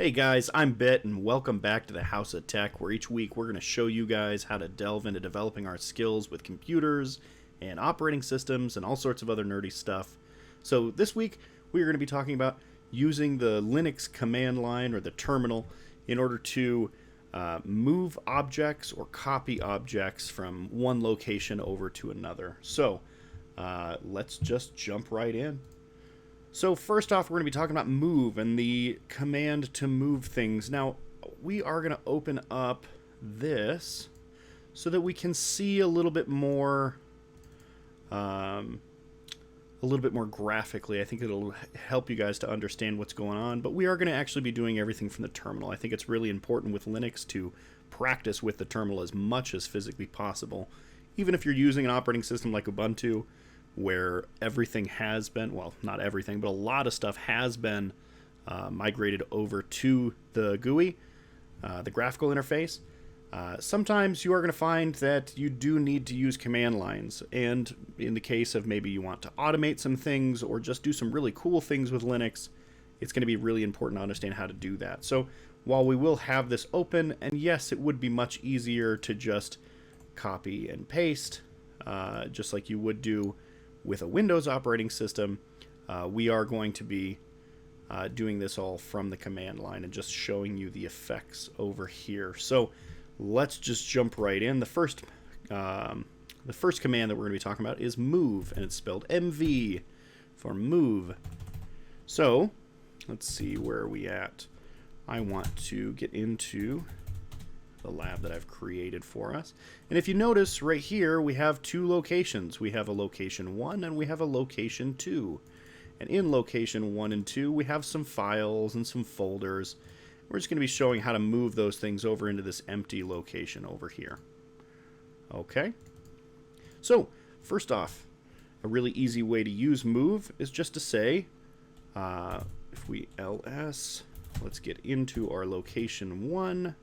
Hey guys, I'm Bit, and welcome back to the House of Tech, where each week we're going to show you guys how to delve into developing our skills with computers and operating systems and all sorts of other nerdy stuff. So this week we're going to be talking about using the Linux command line or the terminal in order to move objects or copy objects from one location over to another. So let's just jump right in. So first off, we're going to be talking about move and the command to move things. Now, we are going to open up this so that we can see a little bit more graphically. I think it'll help you guys to understand what's going on, but we are going to actually be doing everything from the terminal. I think it's really important with Linux to practice with the terminal as much as physically possible. Even if you're using an operating system like Ubuntu, where everything has been, well, not everything, but a lot of stuff has been migrated over to the GUI, the graphical interface. Sometimes you are going to find that you do need to use command lines, and in the case of maybe you want to automate some things or just do some really cool things with Linux, it's going to be really important to understand how to do that. So while we will have this open, and yes, it would be much easier to just copy and paste, just like you would do with a Windows operating system, we are going to be doing this all from the command line and just showing you the effects over here. So let's just jump right in. The first command that we're going to be talking about is move, and it's spelled MV for move. So let's see, where are we at? I want to get into the lab that I've created for us. And if you notice right here, we have two locations. We have a location 1 and we have a location 2. And in location 1 and 2, we have some files and some folders. We're just going to be showing how to move those things over into this empty location over here. Okay. So first off, a really easy way to use move is just to say, if we ls, let's get into our location 1.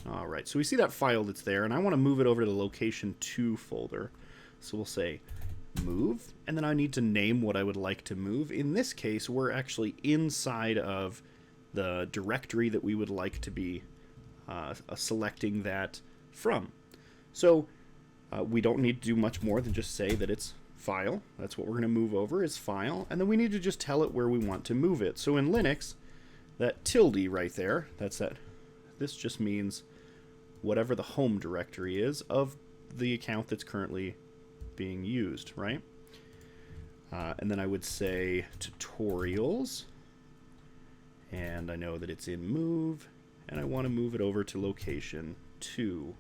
Alright, so we see that file that's there, and I want to move it over to the location 2 folder. So we'll say move, and then I need to name what I would like to move. In this case, we're actually inside of the directory that we would like to be selecting that from. So we don't need to do much more than just say that it's file. That's what we're going to move over, is file, and then we need to just tell it where we want to move it. So in Linux, that tilde right there, this just means whatever the home directory is of the account that's currently being used, right? And then I would say tutorials, and I know that it's in move, and I want to move it over to location 2.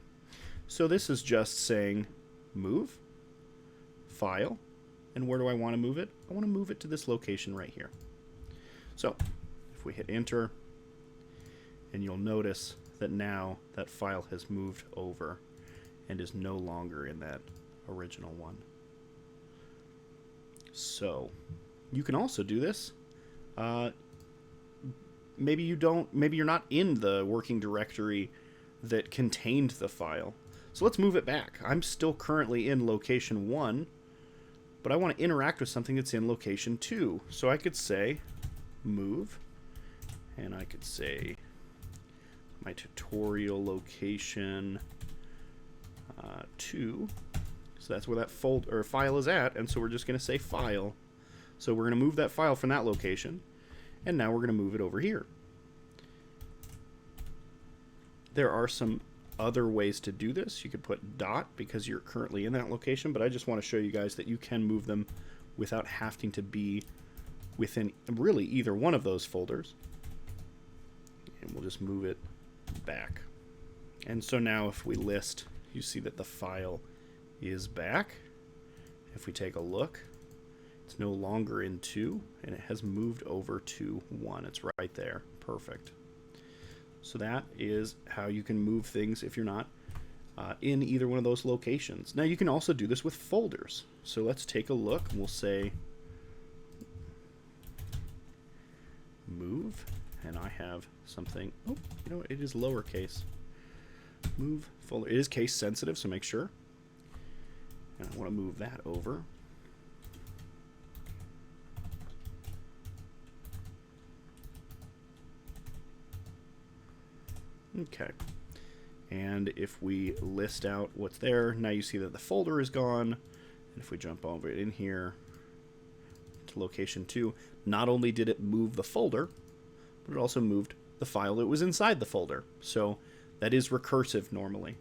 So this is just saying move, file, and where do I want to move it? I want to move it to this location right here. So if we hit enter, and you'll notice that now that file has moved over and is no longer in that original one. So you can also do this. Maybe you're not in the working directory that contained the file. So let's move it back. I'm still currently in location 1, but I want to interact with something that's in location 2. So I could say move, and I could say my tutorial location 2. So that's where that folder or file is at, and so we're just going to say file. So we're going to move that file from that location, and now we're going to move it over here. There are some other ways to do this. You could put dot because you're currently in that location, but I just want to show you guys that you can move them without having to be within really either one of those folders. And we'll just move it back. And so now if we list, you see that the file is back. If we take a look, it's no longer in 2, and it has moved over to 1. It's right there. Perfect. So that is how you can move things if you're not in either one of those locations. Now you can also do this with folders. So let's take a look, and we'll say move, and I have something. Oh, you know, it is lowercase. Move folder. It is case sensitive, so make sure. And I want to move that over. Okay. And if we list out what's there, now you see that the folder is gone. And if we jump over it in here to location 2, not only did it move the folder, but it also moved the file that was inside the folder. So that is recursive normally.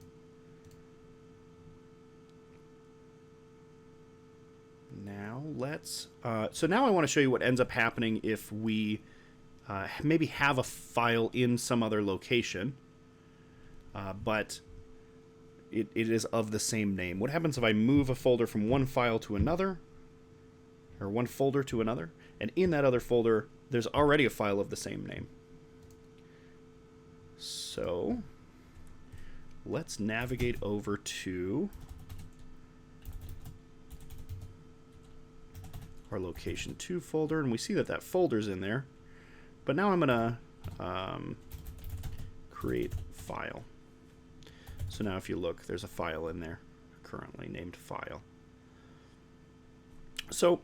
Now let's... so now I want to show you what ends up happening if we maybe have a file in some other location, but it is of the same name. What happens if I move a folder from one file to another, or one folder to another, and in that other folder there's already a file of the same name? So let's navigate over to our location 2 folder, and we see that that folder's in there. But now I'm going to create file. So now if you look, there's a file in there currently named file. So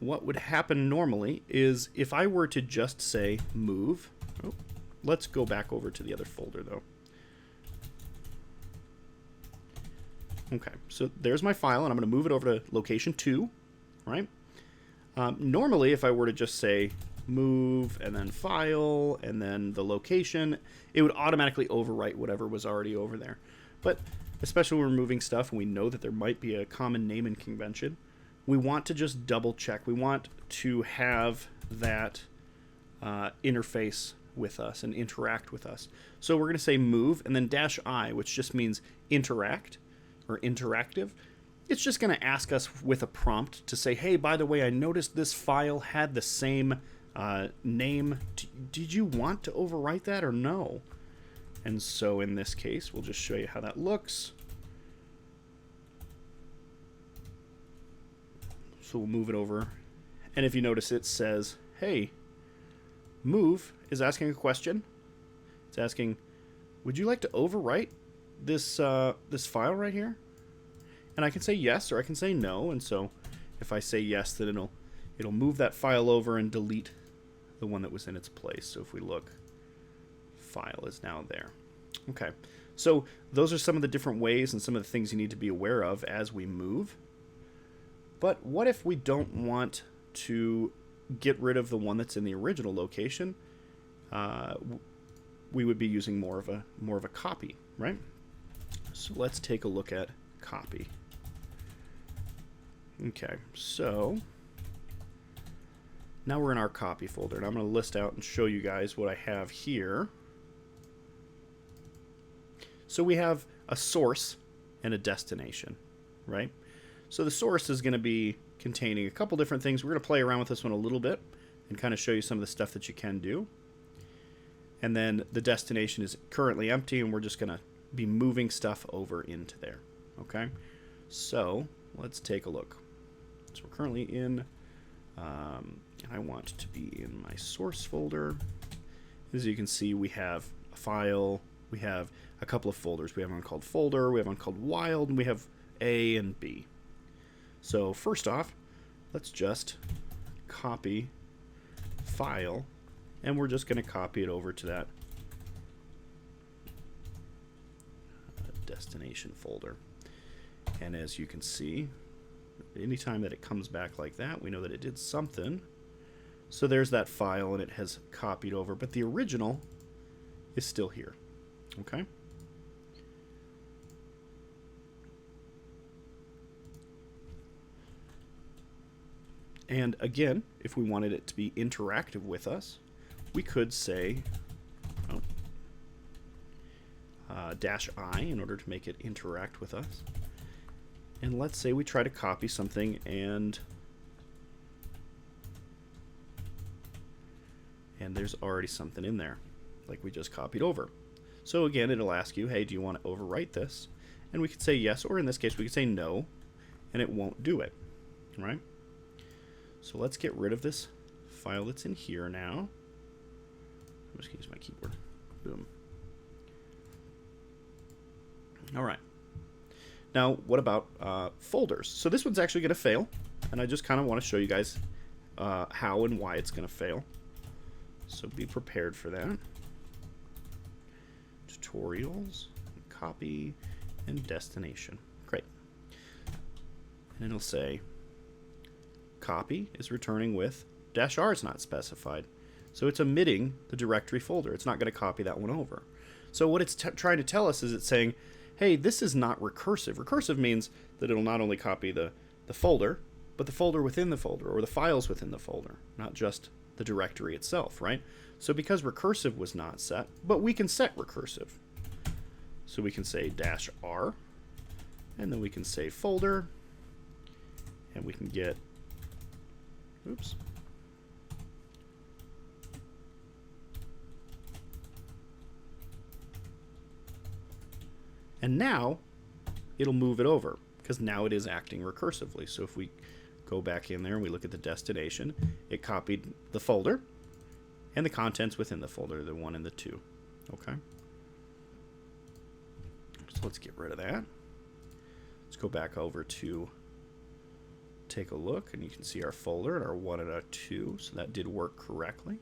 what would happen normally is if I were to just say move, let's go back over to the other folder though. Okay, so there's my file, and I'm going to move it over to location 2, right? Normally, if I were to just say move and then file and then the location, it would automatically overwrite whatever was already over there. But especially when we're moving stuff and we know that there might be a common naming convention, we want to just double check. We want to have that interface with us and interact with us. So we're going to say move and then -i, which just means interact or interactive. It's just going to ask us with a prompt to say, hey, by the way, I noticed this file had the same name. Did you want to overwrite that or no? And so in this case, we'll just show you how that looks. So we'll move it over. And if you notice, it says, hey, move is asking a question. It's asking, would you like to overwrite this, this file right here? And I can say yes, or I can say no. And so if I say yes, then it'll move that file over and delete the one that was in its place. So if we look, file is now there. Okay, so those are some of the different ways and some of the things you need to be aware of as we move. But what if we don't want to get rid of the one that's in the original location? We would be using more of a copy, right? So let's take a look at copy. Okay, so now we're in our copy folder, and I'm going to list out and show you guys what I have here. So we have a source and a destination, right? So the source is going to be containing a couple different things. We're going to play around with this one a little bit and kind of show you some of the stuff that you can do. And then the destination is currently empty, and we're just going to be moving stuff over into there, okay? So let's take a look. So we're currently in, I want to be in my source folder. As you can see, we have a file, we have a couple of folders. We have one called folder, we have one called wild, and we have A and B. So first off, let's just copy file, and we're just going to copy it over to that destination folder. And as you can see, anytime that it comes back like that, we know that it did something. So there's that file, and it has copied over, but the original is still here. Okay? And again, if we wanted it to be interactive with us, we could say -i in order to make it interact with us. And let's say we try to copy something, and there's already something in there, like we just copied over. So again, it'll ask you, hey, do you want to overwrite this? And we could say yes, or in this case, we could say no, and it won't do it, right? So let's get rid of this file that's in here now. I'm just going to use my keyboard. Boom. All right. Now, what about folders? So this one's actually going to fail, and I just kind of want to show you guys how and why it's going to fail. So be prepared for that. tutorials, copy, and destination. Great. And it'll say copy is returning with -r is not specified. So it's omitting the directory folder. It's not going to copy that one over. So what it's trying to tell us is it's saying, hey, this is not recursive. Recursive means that it'll not only copy the folder, but the folder within the folder, or the files within the folder, not just the directory itself, right? So because recursive was not set, but we can set recursive. So we can say -r, and then we can say folder, and we can get, oops. And now it'll move it over because now it is acting recursively. So if we go back in there and we look at the destination, it copied the folder and the contents within the folder, the 1 and the 2. Okay. So let's get rid of that. Let's go back over to take a look, and you can see our folder and our 1 and our 2. So that did work correctly.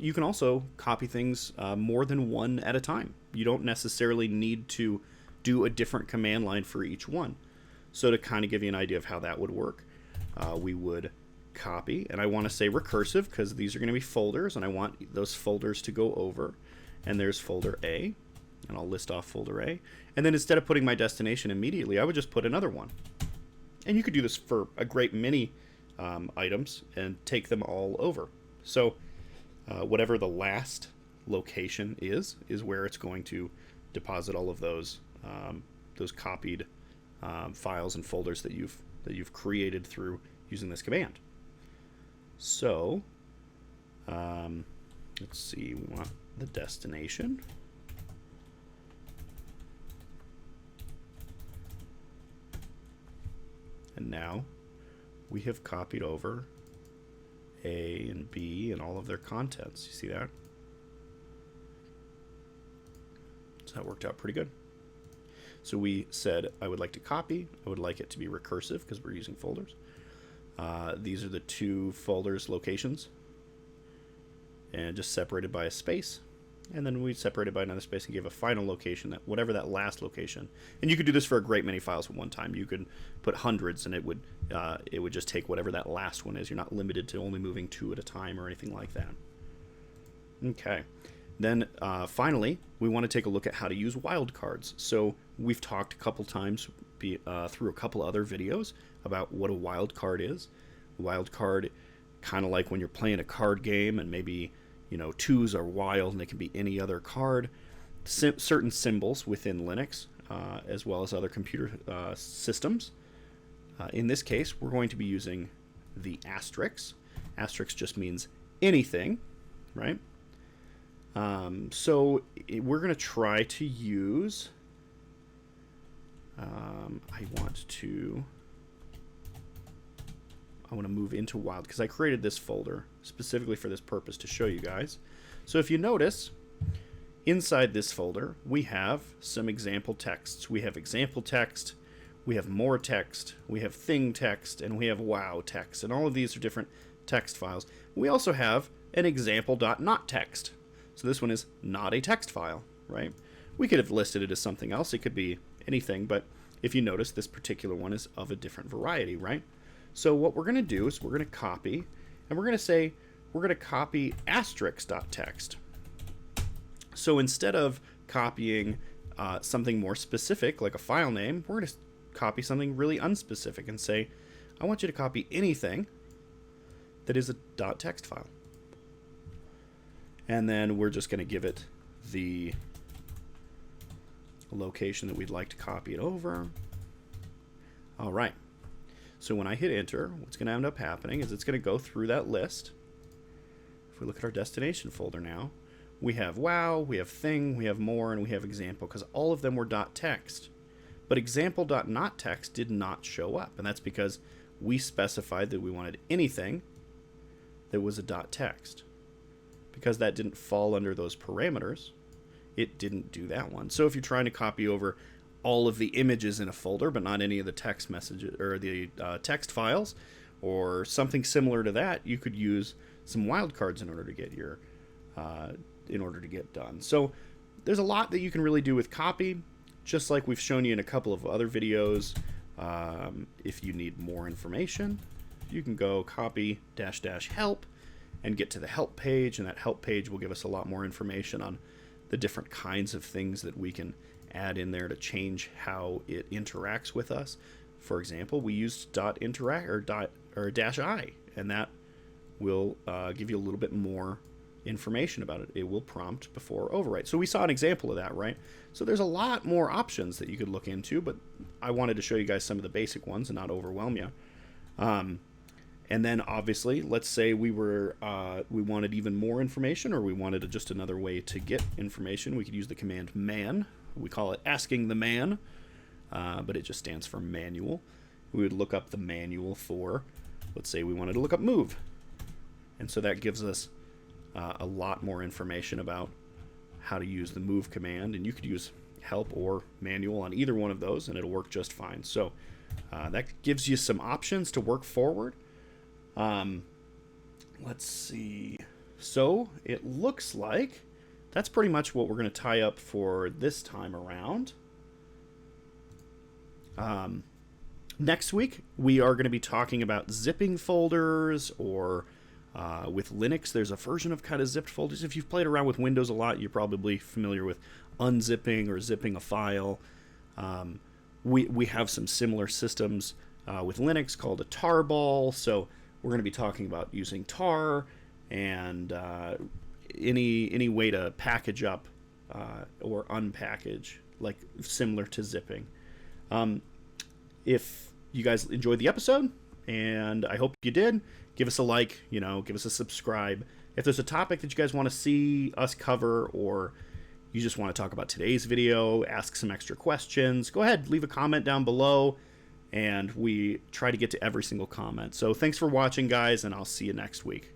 You can also copy things more than one at a time. You don't necessarily need to do a different command line for each one. So to kind of give you an idea of how that would work, we would copy, and I want to say recursive because these are going to be folders, and I want those folders to go over. And there's folder A, and I'll list off folder A. And then instead of putting my destination immediately, I would just put another one. And you could do this for a great many items and take them all over. So whatever the last location is where it's going to deposit all of those copied files and folders that you've created through using this command. So let's see, we want the destination. And now we have copied over A and B and all of their contents. You see that? So that worked out pretty good. So we said, I would like to copy. I would like it to be recursive because we're using folders. These are the 2 folders locations. And just separated by a space. And then we separated by another space and gave a final location, that whatever that last location. And you could do this for a great many files at one time. You could put hundreds, and it would just take whatever that last one is. You're not limited to only moving 2 at a time or anything like that. Okay. Then finally, we want to take a look at how to use wildcards. So we've talked a couple times through a couple other videos about what a wildcard is. A wildcard, kind of like when you're playing a card game and maybe 2s are wild and they can be any other card. Certain symbols within Linux, as well as other computer systems. In this case, we're going to be using the asterisk. Asterisk just means anything, right? So we're going to try to use, I want to move into wild because I created this folder specifically for this purpose to show you guys. So if you notice, inside this folder, we have some example texts. We have example text, we have more text, we have thing text, and we have wow text. And all of these are different text files. We also have an example.nottext. So this one is not a text file, right? We could have listed it as something else. It could be anything, but if you notice, this particular one is of a different variety, right? So what we're going to do is we're going to copy, and we're going to say we're going to copy asterisk.txt. So instead of copying something more specific, like a file name, we're going to copy something really unspecific and say, I want you to copy anything that is a .txt file. And then we're just going to give it the location that we'd like to copy it over. All right. So when I hit enter, what's going to end up happening is it's going to go through that list. If we look at our destination folder now, we have wow, we have thing, we have more, and we have example, because all of them were .text. But example.nottext did not show up, and that's because we specified that we wanted anything that was a .text. Because that didn't fall under those parameters, it didn't do that one. So if you're trying to copy over all of the images in a folder, but not any of the text messages or the text files, or something similar to that, you could use some wildcards in order to get your in order to get done. So there's a lot that you can really do with copy, just like we've shown you in a couple of other videos. If you need more information, you can go copy -- help and get to the help page, and that help page will give us a lot more information on the different kinds of things that we can add in there to change how it interacts with us. For example, we used .interact or -i, and that will give you a little bit more information about it. It will prompt before overwrite. So we saw an example of that, right? So there's a lot more options that you could look into, but I wanted to show you guys some of the basic ones and not overwhelm you. And then obviously, let's say we wanted even more information, or we wanted just another way to get information. We could use the command man. We call it asking the man, but it just stands for manual. We would look up the manual for, let's say we wanted to look up move. And so that gives us a lot more information about how to use the move command, and you could use help or manual on either one of those and it'll work just fine. So that gives you some options to work forward. Let's see. So it looks like that's pretty much what we're going to tie up for this time around. Next week, we are going to be talking about zipping folders, or with Linux, there's a version of kind of zipped folders. If you've played around with Windows a lot, you're probably familiar with unzipping or zipping a file. We have some similar systems with Linux called a tarball. So we're going to be talking about using tar and any way to package up or unpackage, like similar to zipping. If you guys enjoyed the episode, and I hope you did, give us a like, give us a subscribe. If there's a topic that you guys want to see us cover, or you just want to talk about today's video, ask some extra questions, go ahead, leave a comment down below, and we try to get to every single comment. So thanks for watching, guys, and I'll see you next week.